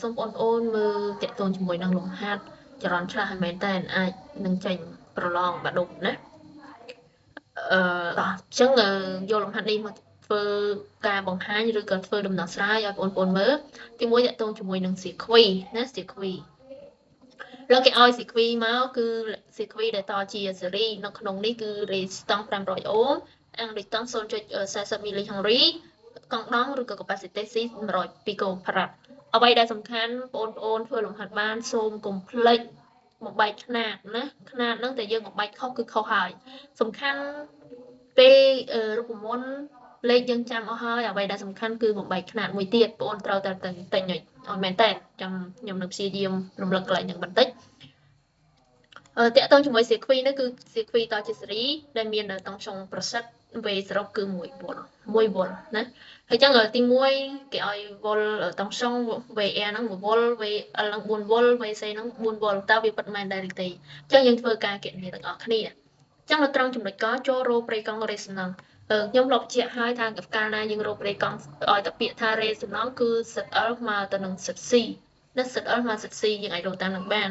សូមបងប្អូនមើលតាក់ទងជាមួយនឹងលំហាត់ចរន្តខ្លះឲ្យមែនតើអាចនឹងចេញប្រឡងបាក់ឌុបណាអញ្ចឹងយកលំហាត់នេះមកធ្វើការបង្ហាញឬក៏ធ្វើដំណោះស្រាយឲ្យបងប្អូនមើលទីមួយតាក់ទងជាមួយនឹងសៀគ្វីណាសៀគ្វីលោកគេឲ្យសៀគ្វីមកគឺសៀគ្វីដែលតជាសេរីនៅក្នុងនេះគឺរេស្តង់500អូមអាំងដូចតង់0.40មីលីហង្រីកង់ដងឬក៏ capacity C 100ពីកូផារ៉ាត់អ្វីដែលសំខាន់បងប្អូនធ្វើលំហាត់បានសូមកុំភ្លេចបំបែកຂະຫນາດណាຂະຫນາດហ្នឹងតែយើងបំបែកខុសគឺខុសហើយសំខាន់ពេលរូបមន្តលេខយើងចាំអស់ហើយអ្វីដែលសំខាន់គឺបំបែកຂະຫນາដមួយទៀតបងប្អូនត្រូវតែទិញឲ្យមែនតើចាំខ្ញុំនឹងព្យាយាមរំលឹកកន្លែងហ្នឹងបន្តិចតាក់ទងជាមួយសៀគ្វីនេះគឺសៀគ្វីតជាសេរីដែលមានតង់ចុងប្រសិទ្ធវេសរុបគឺ1វ៉ុលណាហើយចឹងទី1គេឲ្យវ៉ុលតង់ចុង VR ហ្នឹង1វ៉ុល VL ហ្នឹង4វ៉ុល VC ហ្នឹង4វ៉ុលតើវាពិតមែនដែរឬទេចឹងយើងធ្វើការគណនាទាំងអស់គ្នាចឹងនៅត្រង់ចំណុចកចូលរោប្រេកង់ resonance ខ្ញុំលោកបញ្ជាក់ឲ្យថាកាលណាយើងរោប្រេកង់ឲ្យតែពាក្យថា resonance គឺសិត L មកទៅនឹងសិត C ណាសិត L មកសិត C យើងអាចរោតាមនឹងបាន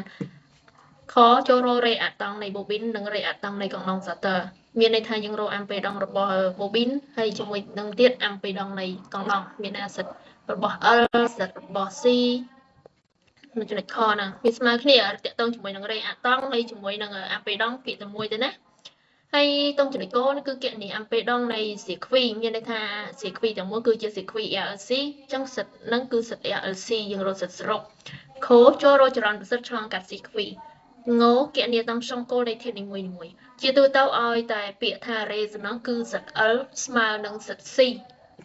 ខចូលរោរេអាតង់នៃបូប៊ីននិងរេអាតង់នៃកណ្ដុងសាទ័រមានន័យថាយើងរកអាំពេដងរបស់បូប៊ីនហើយជាមួយនឹងទៀតអាំពេដងនៃកណ្ដុងមានអាសិតរបស់ L សិតរបស់ C នៅចំណុចខហ្នឹងវាស្មើគ្នាតាក់ទងជាមួយនឹងរេអាតង់ហើយជាមួយនឹងអាំពេដងពាក្យតែមួយទេណាហើយតង់ចំណុចកនេះគឺគណនាអាំពេដងនៃសៀគ្វីមានន័យថាសៀគ្វីទាំងមូលគឺជាសៀគ្វី RLC អញ្ចឹងសិតហ្នឹងគឺសិត RLC យើងរកសិតសរុបខចូលរកចរន្តប្រសិទ្ធឆ្លងកាត់សៀគ្វីងគណនាតង់ចុងគោលនៃធាតុនីមួយៗជាទូទៅឲ្យតែពាក្យថា resonance គឺសិត L ស្មើនឹងសិត C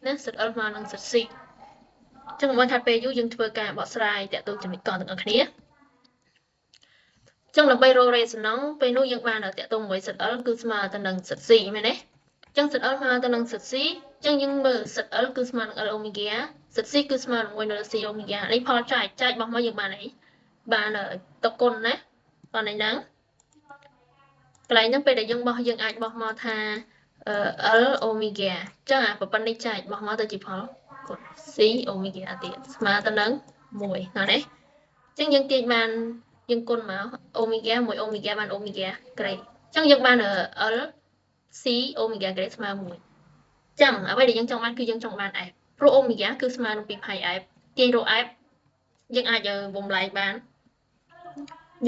ណាសិត L ស្មើនឹងសិត C ចឹងមិនថាពេលយូរយើងធ្វើការបកស្រាយតាក់ទងចំណុចកទាំងអស់គ្នាចឹងដើម្បីរក resonance ពេលនោះយើងបានតាក់ទងមួយសិត L គឺស្មើទៅនឹងសិត C មែនទេចឹងសិត L ស្មើទៅនឹងសិត C ចឹងយើងមើលសិត L គឺស្មើនឹង L អូមេហ្គាសិត C គឺស្មើនឹង1នៅ C អូមេហ្គានេះផលចែកបោះមកយើងបានអីបានតគុណណាតនេះហ្នឹងកន្លែងហ្នឹងពេលដែលយើងបោះយើងអាចបោះមកថា L អូមេហ្គាចឹងអាប្រព័ន្ធនេះចែកបោះមកទៅជាផលគុណ C អូមេហ្គាទៀតស្មើទៅនឹង1ណានេះចឹងយើងទាញបានយើងគុណមកអូមេហ្គា1អូមេហ្គាបានអូមេហ្គាក្រេចឹងយើងបាន L C អូមេហ្គាក្រេស្មើ1ចឹងអ្វីដែលយើងចង់បានគឺយើងចង់បាន F ព្រោះអូមេហ្គាគឺស្មើនឹង2 pi F ទាញរក F យើងអាចបំលែងបាន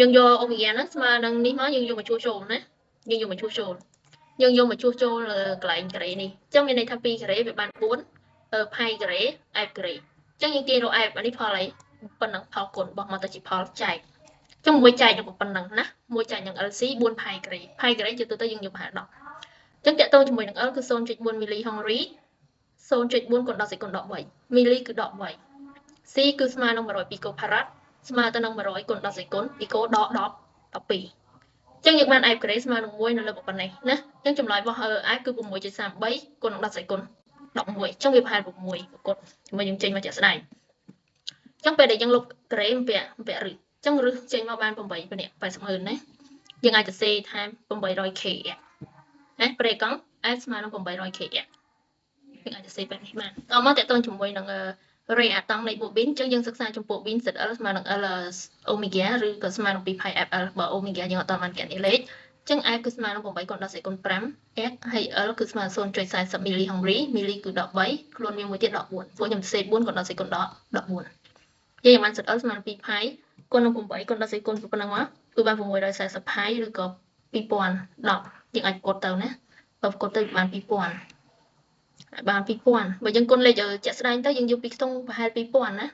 យើងយកអូមេហ្គាហ្នឹងស្មើនឹងនេះមកយើងយកមកជួសជុលណាយើងយកមកជួសជុលលើកន្លែងការ៉េនេះអញ្ចឹងមានន័យថា2ការ៉េវាបាន4 pi ការ៉េ f ការ៉េអញ្ចឹងយើងទាញរក f អានេះផលអីប៉ុណ្ណឹងផលគុណបោះមកទៅជាផលចែកអញ្ចឹងមួយចែកនឹងប៉ុណ្ណឹងណាមួយចែកនឹង LC 4 pi ការ៉េ pi ការ៉េជាទូទៅយើងយកប្រហែល10អញ្ចឹងតាក់ទងជាមួយនឹង L គឺ 0.4 មីលីហង្រី 0.4 គុណ10សេគុណដក3មីលីគឺដក3 C គឺស្មើនឹង100ពីកូផារ៉ាត់ស្មើទៅនឹង100គុណ10សេគុណពីកូដក10 12ចឹងយើងបាន f ការ៉េស្មើនឹង1នៅលើប៉ុណ្ណេះណាចឹងចម្លើយរបស់ f គឺ 6.33 គុណ10សេគុណ11ចឹងវាប្រហែល6ប្រកបជាមួយយើងចេញមកជាក់ស្ដែងចឹងពេលដែលយើងលុបការ៉េពាក់រឹសចឹងរឹសចេញមកបាន8ម្នាក់80,000ណាយើងអាចទៅសេថែម 800k ណាប្រេកង់ f ស្មើនឹង 800k យើងអាចទៅសេបែបនេះបានតមកតទៅជាមួយនឹងរេអាតង់នៃបូប៊ីនអញ្ចឹងយើងសិក្សាចំពោះប៊ីនសិត L ស្មើនឹង L អូមេហ្គាឬក៏ស្មើនឹង2 pi FL បើអូមេហ្គាយើងអត់តបានគណនាលេខអញ្ចឹង F គឺស្មើនឹង8គុណ10សេគុណ5 x ហើយ L គឺស្មើ 0.40 មីលីហង្រីមីលីគឺដក3ខ្លួនមានមួយទៀតដក4ពួកខ្ញុំសេ4គុណ10សេគុណដក4យើងបានសិត L ស្មើនឹង2 pi គុណនឹង8គុណ10សេគុណប៉ុណ្ណឹងមកគឺបាន640 pi ឬក៏2010យើងអាចកត់ទៅណាបើកត់ទៅបាន2000បាន2000បើយើងគុណលេខជាក់ស្ដែងទៅយើងយកពីខ្ទង់ប្រហែល2000ណា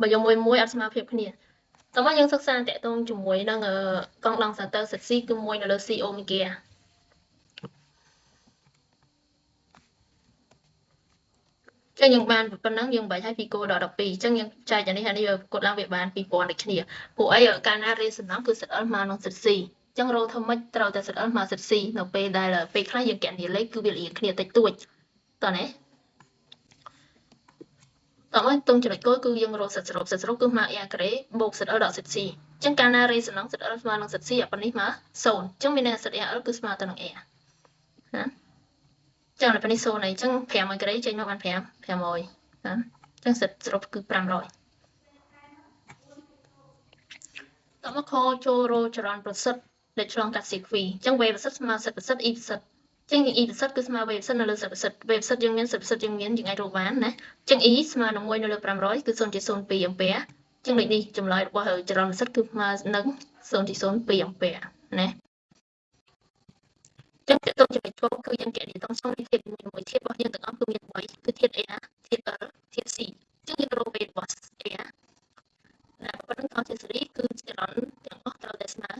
បើយកមួយអត់ស្មើភាពគ្នាតោះមកយើងសិក្សាតាក់ទងជាមួយនឹងកង់ដងសាទ័រសិត C គឺ1នៅលើ C អូមេហ្គាចឹងយើងបានប៉ុណ្ណឹងយើងបែកឲ្យពីគោដល់12អញ្ចឹងយើងចែកអានេះកត់ឡើងវាបាន2000ដូចគ្នាពួកអីកាលណា resonance គឺសិត L ស្មើនឹងសិត Cចឹងរកធ្វើម៉េចត្រូវតែសិត L ស្មើសិត C នៅពេលដែលពេលខ្លះយើងគណនាលេខគឺវាលាគ្នាតិចតួចតោះណាតមកតុងចំណុចគោលគឺយើងរកសិតសរុបគឺម៉ាក R ការ៉េបូកសិត L ដកសិត C អញ្ចឹងកាលណា resonance សិត L ស្មើនឹងសិត C អាប៉ុណ្នេះមក0អញ្ចឹងមានន័យថាសិត RL គឺស្មើទៅនឹង R ណាចឹងអាប៉ុណ្នេះ0ហើយអញ្ចឹង500ការ៉េចេញមកបាន500ណា ចឹងសិតសរុបគឺ500តមកខចូលរោចរន្តប្រសិទ្ធដែលឆ្លងកាត់ CQ ចឹង V ប្រសិទ្ធស្មើសិទ្ធប្រសិទ្ធ E ប្រសិទ្ធចឹងយើង E ប្រសិទ្ធគឺស្មើ V ប្រសិទ្ធនៅលើសិទ្ធប្រសិទ្ធ V ប្រសិទ្ធយើងមានសិទ្ធប្រសិទ្ធយើងមានយើងអាចរកបានណាចឹង E ស្មើនឹង1នៅលើ500គឺ 0.02 អាំពែចឹងលេខនេះចម្លើយរបស់ចរន្តប្រសិទ្ធគឺស្មើនឹង 0.02 អាំពែណាចឹងតើតើចំណុចចូលគឺយើងកែនេះต้องនេះធាតុមួយធាតុរបស់យើងទាំងអស់គឺមាន3គឺធាតុ A ធាតុ L ធាតុ C ចឹងយើងរក V របស់ A ណាប៉ុណ្ណឹងអស់ជាសេរីគឺចរន្តទាំងអស់ត្រូវតែស្មើ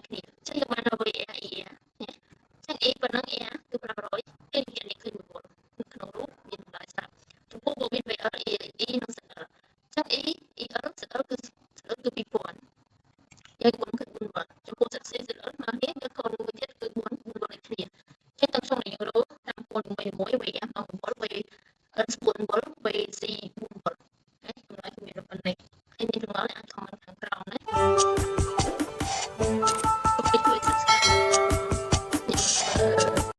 គ្នាចឹងយើងបានរក A E ណាចឹង A ប៉ុណ្ណឹង A គឺ500គេនិយាយនេះគឺ1វ៉ុលនៅក្នុងរូបមានតម្លៃស្រាប់ចំពោះបូកមាន VL E និង ZL ចឹង E EL ZL គឺ2000យើងគុំគឺ4វ៉ុលចំពោះ ZC ZL មកនេះយើងកូនមួយទៀតគឺ4វ៉ុលដូចគ្នាចឹងទាំងក្នុងយើងរកតាមពលមួយ VF 4វ៉ុល VL 4វ៉ុល VC 4វ៉ុលហើយតម្លៃគឺមានប៉ុណ្ណេះ